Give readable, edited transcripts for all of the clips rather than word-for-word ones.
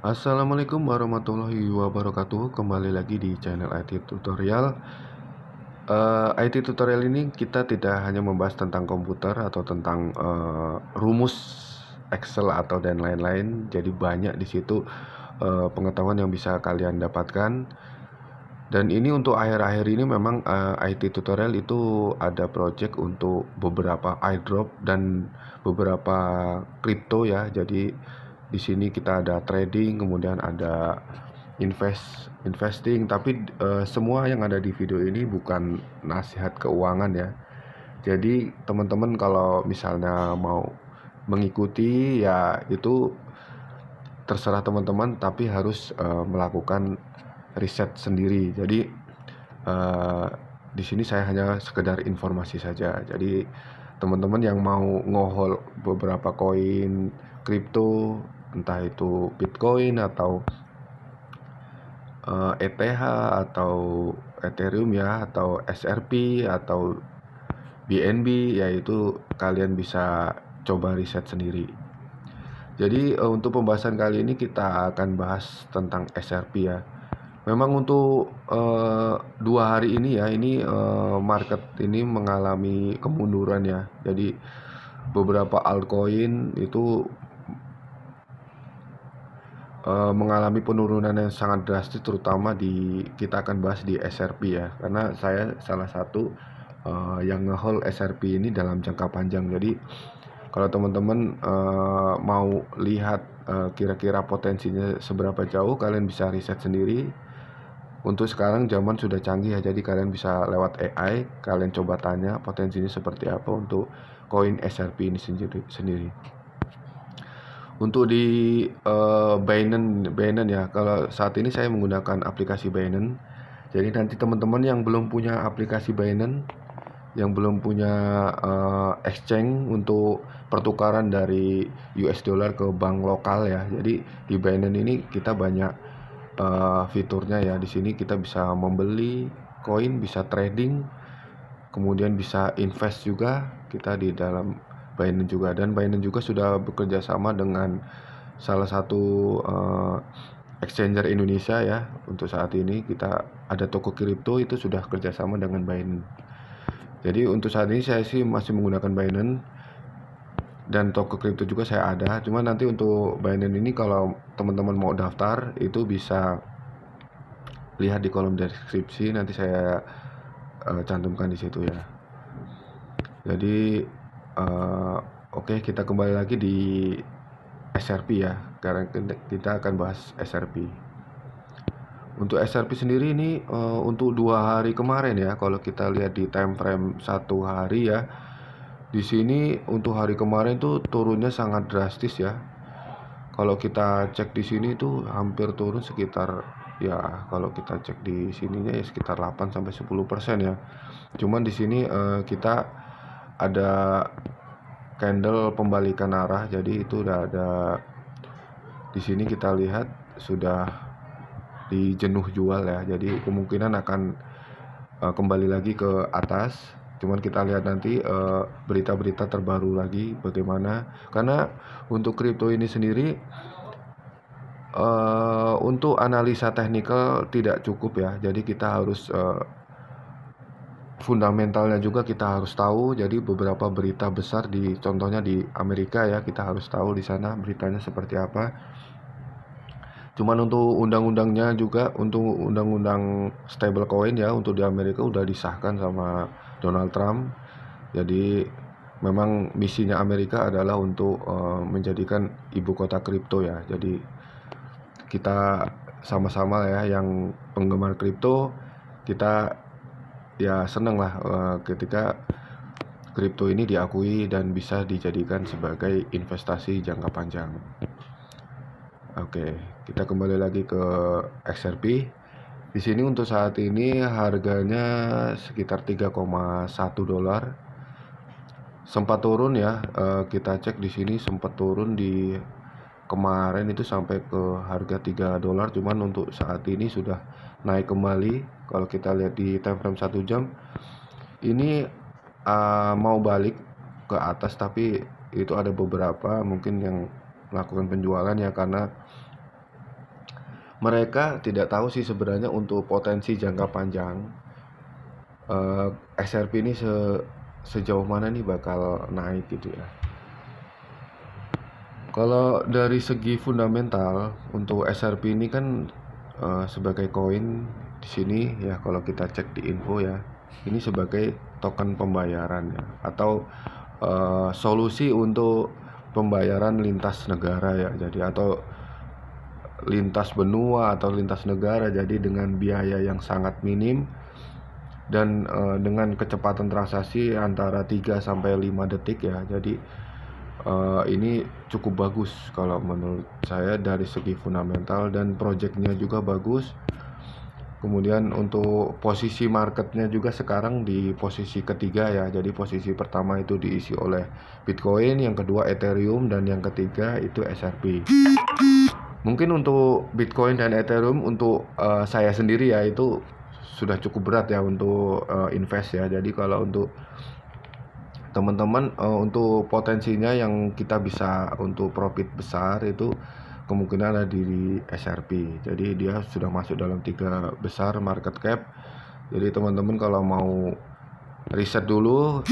Assalamualaikum warahmatullahi wabarakatuh. Kembali lagi di channel IT Tutorial. IT Tutorial ini kita tidak hanya membahas tentang komputer atau tentang rumus Excel atau dan lain-lain. Jadi banyak di situ pengetahuan yang bisa kalian dapatkan. Dan ini untuk akhir-akhir ini memang IT Tutorial itu ada project untuk beberapa airdrop dan beberapa kripto ya. Jadi di sini kita ada trading, kemudian ada investing, tapi semua yang ada di video ini bukan nasihat keuangan ya. Jadi teman-teman kalau misalnya mau mengikuti ya itu terserah teman-teman, tapi harus melakukan riset sendiri. Jadi di sini saya hanya sekedar informasi saja. Jadi teman-teman yang mau ngohol beberapa koin kripto, entah itu Bitcoin atau ETH atau Ethereum ya, atau SRP atau BNB, yaitu kalian bisa coba riset sendiri. Jadi untuk pembahasan kali ini kita akan bahas tentang SRP ya. Memang untuk 2 hari ini ya, ini market ini mengalami kemunduran ya. Jadi beberapa altcoin itu mengalami penurunan yang sangat drastis, terutama kita akan bahas di SRP ya, karena saya salah satu yang ngehold SRP ini dalam jangka panjang. Jadi kalau teman-teman mau lihat kira-kira potensinya seberapa jauh, kalian bisa riset sendiri. Untuk sekarang zaman sudah canggih ya, jadi kalian bisa lewat AI, kalian coba tanya potensinya seperti apa untuk koin SRP ini sendiri. Untuk di Binance ya, kalau saat ini saya menggunakan aplikasi Binance. Jadi nanti teman-teman yang belum punya aplikasi Binance, yang belum punya exchange untuk pertukaran dari US dollar ke bank lokal ya. Jadi di Binance ini kita banyak fiturnya ya. Di sini kita bisa membeli koin, bisa trading, kemudian bisa invest juga kita di dalam Binance juga. Dan Binance juga sudah bekerja sama dengan salah satu exchanger Indonesia ya. Untuk saat ini kita ada toko kripto itu sudah kerjasama dengan Binance. Jadi untuk saat ini saya sih masih menggunakan Binance, dan toko kripto juga saya ada. Cuma nanti untuk Binance ini kalau teman-teman mau daftar itu bisa lihat di kolom deskripsi, nanti saya cantumkan di situ ya. Jadi oke, kita kembali lagi di SRP ya, karena kita akan bahas SRP. Untuk SRP sendiri ini untuk 2 hari kemarin ya, kalau kita lihat di time frame 1 hari ya, di sini untuk hari kemarin tuh turunnya sangat drastis ya. Kalau kita cek di sini tuh hampir turun sekitar ya, kalau kita cek di sininya ya sekitar 8-10% ya. Cuman di sini kita ada candle pembalikan arah, jadi itu udah ada di sini, kita lihat sudah di jenuh jual ya. Jadi kemungkinan akan kembali lagi ke atas. Cuman kita lihat nanti berita-berita terbaru lagi bagaimana, karena untuk kripto ini sendiri untuk analisa teknikal tidak cukup ya. Jadi kita harus fundamentalnya juga kita harus tahu. Jadi beberapa berita besar contohnya di Amerika ya, kita harus tahu di sana beritanya seperti apa. Cuman untuk undang-undangnya juga, untuk undang-undang stablecoin ya, untuk di Amerika udah disahkan sama Donald Trump. Jadi memang misinya Amerika adalah untuk menjadikan ibu kota kripto ya. Jadi kita sama-sama ya yang penggemar kripto, kita ya seneng lah ketika kripto ini diakui dan bisa dijadikan sebagai investasi jangka panjang. Oke, kita kembali lagi ke XRP. Di sini untuk saat ini harganya sekitar 3,1 dolar. Sempat turun ya, kita cek di sini sempat turun di kemarin itu sampai ke harga 3 dolar. Cuman untuk saat ini sudah naik kembali. Kalau kita lihat di time frame 1 jam, ini mau balik ke atas, tapi itu ada beberapa mungkin yang melakukan penjualan ya, karena mereka tidak tahu sih sebenarnya untuk potensi jangka panjang SRP ini sejauh mana nih bakal naik gitu ya. Kalau dari segi fundamental untuk SRP ini kan sebagai koin di sini ya, kalau kita cek di info ya, ini sebagai token pembayaran ya, atau solusi untuk pembayaran lintas negara ya, jadi atau lintas benua atau lintas negara, jadi dengan biaya yang sangat minim dan dengan kecepatan transaksi antara 3 sampai 5 detik ya. Jadi ini cukup bagus kalau menurut saya dari segi fundamental, dan projectnya juga bagus. Kemudian untuk posisi marketnya juga sekarang di posisi ketiga ya. Jadi posisi pertama itu diisi oleh Bitcoin, yang kedua Ethereum, dan yang ketiga itu SRP. Mungkin untuk Bitcoin dan Ethereum untuk saya sendiri ya itu sudah cukup berat ya untuk invest ya. Jadi kalau untuk teman-teman untuk potensinya yang kita bisa untuk profit besar itu kemungkinan ada di SRP. Jadi dia sudah masuk dalam 3 besar market cap. Jadi teman-teman kalau mau riset dulu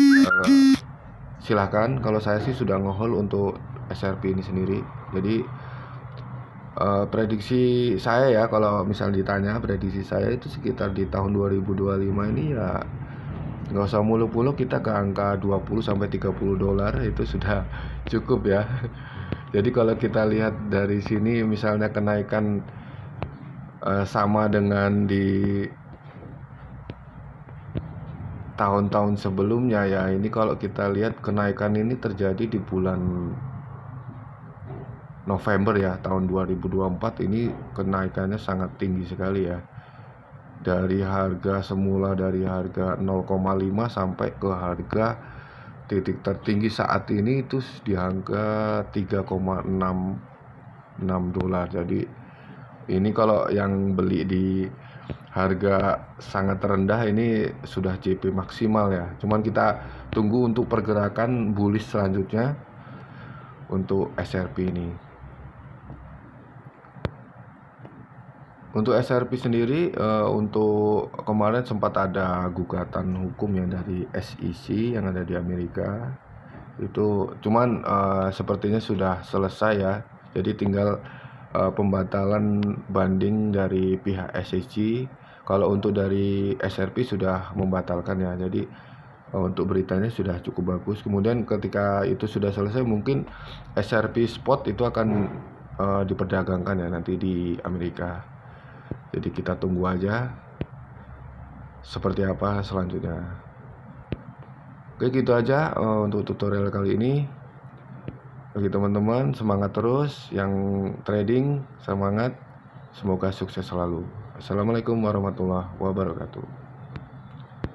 silahkan. Kalau saya sih sudah ngehold untuk SRP ini sendiri. Jadi prediksi saya ya, kalau misal ditanya prediksi saya itu sekitar di tahun 2025 ini ya nggak usah muluk-muluk, kita ke angka 20 sampai 30 dolar itu sudah cukup ya. Jadi kalau kita lihat dari sini misalnya kenaikan sama dengan di tahun-tahun sebelumnya ya, ini kalau kita lihat kenaikan ini terjadi di bulan November ya tahun 2024, ini kenaikannya sangat tinggi sekali ya. Dari harga semula dari harga 0,5 sampai ke harga titik tertinggi saat ini itu di angka 3,66 dolar. Jadi ini kalau yang beli di harga sangat rendah ini sudah JP maksimal ya. Cuman kita tunggu untuk pergerakan bullish selanjutnya untuk SRP ini. Untuk SRP sendiri untuk kemarin sempat ada gugatan hukum yang dari SEC yang ada di Amerika. Itu cuman sepertinya sudah selesai ya. Jadi tinggal pembatalan banding dari pihak SEC. Kalau untuk dari SRP sudah membatalkan ya. Jadi untuk beritanya sudah cukup bagus. Kemudian ketika itu sudah selesai, mungkin SRP spot itu akan diperdagangkan ya nanti di Amerika. Jadi kita tunggu aja seperti apa selanjutnya. Oke, gitu aja untuk tutorial kali ini. Bagi teman-teman, semangat terus, yang trading semangat, semoga sukses selalu. Assalamualaikum warahmatullahi wabarakatuh.